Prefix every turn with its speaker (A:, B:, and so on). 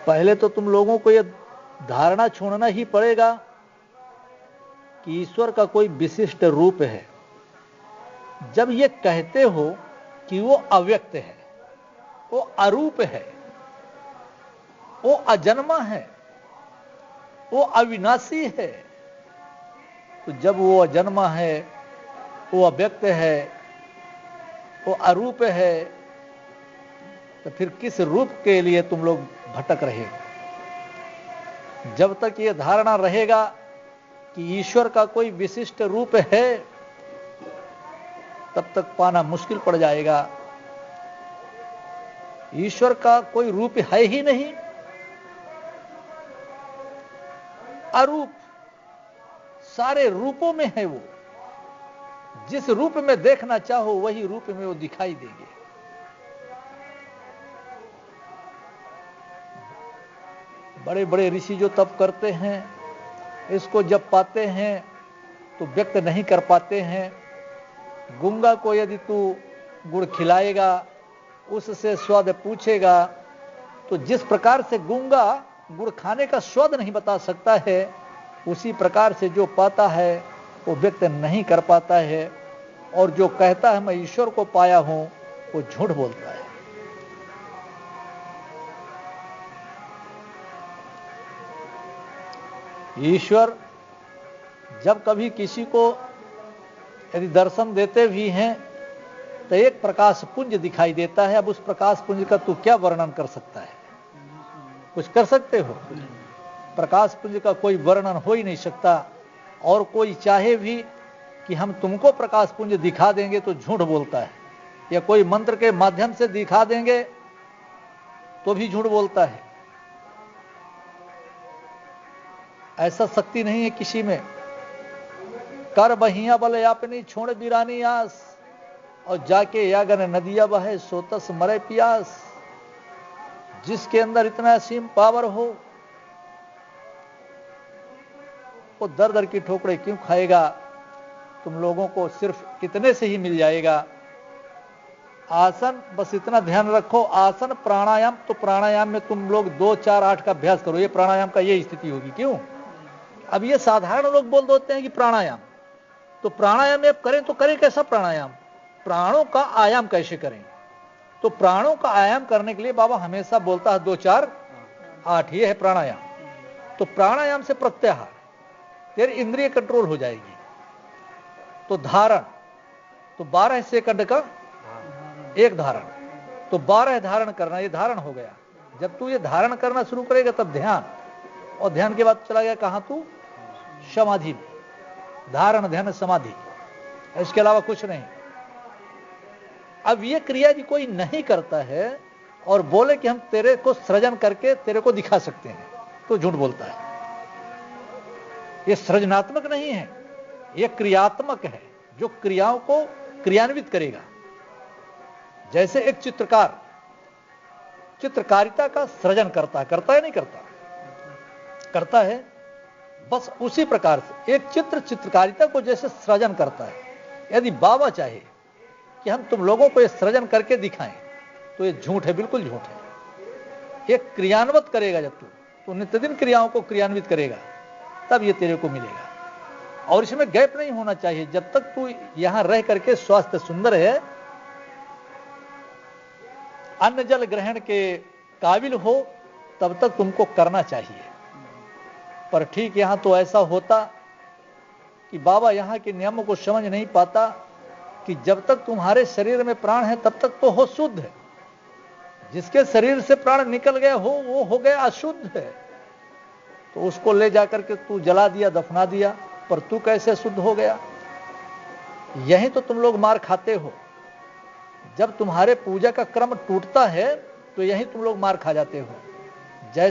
A: पहले तो तुम लोगों को यह धारणा छोड़ना ही पड़ेगा कि ईश्वर का कोई विशिष्ट रूप है। जब ये कहते हो कि वो अव्यक्त है, वो अरूप है, वो अजन्मा है, वो अविनाशी है, तो जब वो अजन्मा है, वो अव्यक्त है, वो अरूप है, तो फिर किस रूप के लिए तुम लोग भटक रहे हो? जब तक ये धारणा रहेगा कि ईश्वर का कोई विशिष्ट रूप है, तब तक पाना मुश्किल पड़ जाएगा। ईश्वर का कोई रूप है ही नहीं, अरूप, सारे रूपों में है वो। जिस रूप में देखना चाहो वही रूप में वो दिखाई देंगे। बड़े बड़े ऋषि जो तप करते हैं, इसको जब पाते हैं तो व्यक्त नहीं कर पाते हैं। गूंगा को यदि तू गुड़ खिलाएगा, उससे स्वाद पूछेगा, तो जिस प्रकार से गूंगा गुड़ खाने का स्वाद नहीं बता सकता है, उसी प्रकार से जो पाता है वो व्यक्त नहीं कर पाता है। और जो कहता है मैं ईश्वर को पाया हूं, वो झूठ बोलता है। ईश्वर जब कभी किसी को यदि दर्शन देते भी हैं तो एक प्रकाश पुंज दिखाई देता है। अब उस प्रकाश पुंज का तू क्या वर्णन कर सकता है? कुछ कर सकते हो? प्रकाश पुंज का कोई वर्णन हो ही नहीं सकता। और कोई चाहे भी कि हम तुमको प्रकाश पुंज दिखा देंगे तो झूठ बोलता है, या कोई मंत्र के माध्यम से दिखा देंगे तो भी झूठ बोलता है। ऐसा शक्ति नहीं है किसी में। कर बहिया बल अपनी छोड़ बिरानी आस, और जाके यागन नदिया बहे सोतस मरे पियास। जिसके अंदर इतना असीम पावर हो, वो दर दर की ठोकरें क्यों खाएगा? तुम लोगों को सिर्फ इतने से ही मिल जाएगा। आसन, बस इतना ध्यान रखो, आसन प्राणायाम, तो प्राणायाम में तुम लोग 2 4 8 का अभ्यास करो। ये प्राणायाम का ये स्थिति होगी। क्यों? अब ये साधारण लोग बोल देते हैं कि प्राणायाम, तो प्राणायाम में अब करें तो करें कैसा प्राणायाम? प्राणों का आयाम कैसे करें? तो प्राणों का आयाम करने के लिए बाबा हमेशा बोलता है 2 4 8, ये है प्राणायाम। तो प्राणायाम से प्रत्याहार, फिर इंद्रिय कंट्रोल हो जाएगी। तो धारण, तो 12 सेकंड का एक धारण, तो 12 धारण करना, ये धारण हो गया। जब तू ये धारण करना शुरू करेगा तब ध्यान, और ध्यान के बाद चला गया कहां तू? समाधि में। धारण, ध्यान, समाधि, इसके अलावा कुछ नहीं। अब ये क्रिया यदि कोई नहीं करता है और बोले कि हम तेरे को सृजन करके तेरे को दिखा सकते हैं, तो झूठ बोलता है। ये सृजनात्मक नहीं है, ये क्रियात्मक है, जो क्रियाओं को क्रियान्वित करेगा। जैसे एक चित्रकार चित्रकारिता का सृजन करता है नहीं करता? करता है। बस उसी प्रकार से एक चित्र चित्रकारिता को जैसे सृजन करता है। यदि बाबा चाहे कि हम तुम लोगों को ये सृजन करके दिखाएं, तो ये झूठ है, बिल्कुल झूठ है। ये क्रियान्वित करेगा। जब तू नित्यदिन क्रियाओं को क्रियान्वित करेगा, तब ये तेरे को मिलेगा। और इसमें गैप नहीं होना चाहिए। जब तक तू यहां रह करके स्वास्थ्य सुंदर है, अन्न जल ग्रहण के काबिल हो, तब तक तुमको करना चाहिए। पर ठीक यहां तो ऐसा होता कि बाबा यहां के नियमों को समझ नहीं पाता कि जब तक तुम्हारे शरीर में प्राण है तब तक तो हो शुद्ध है। जिसके शरीर से प्राण निकल गया हो, वो हो गया अशुद्ध है। तो उसको ले जाकर के तू जला दिया, दफना दिया, पर तू कैसे शुद्ध हो गया? यही तो तुम लोग मार खाते हो। जब तुम्हारे पूजा का क्रम टूटता है तो यही तुम लोग मार खा जाते हो। जैसे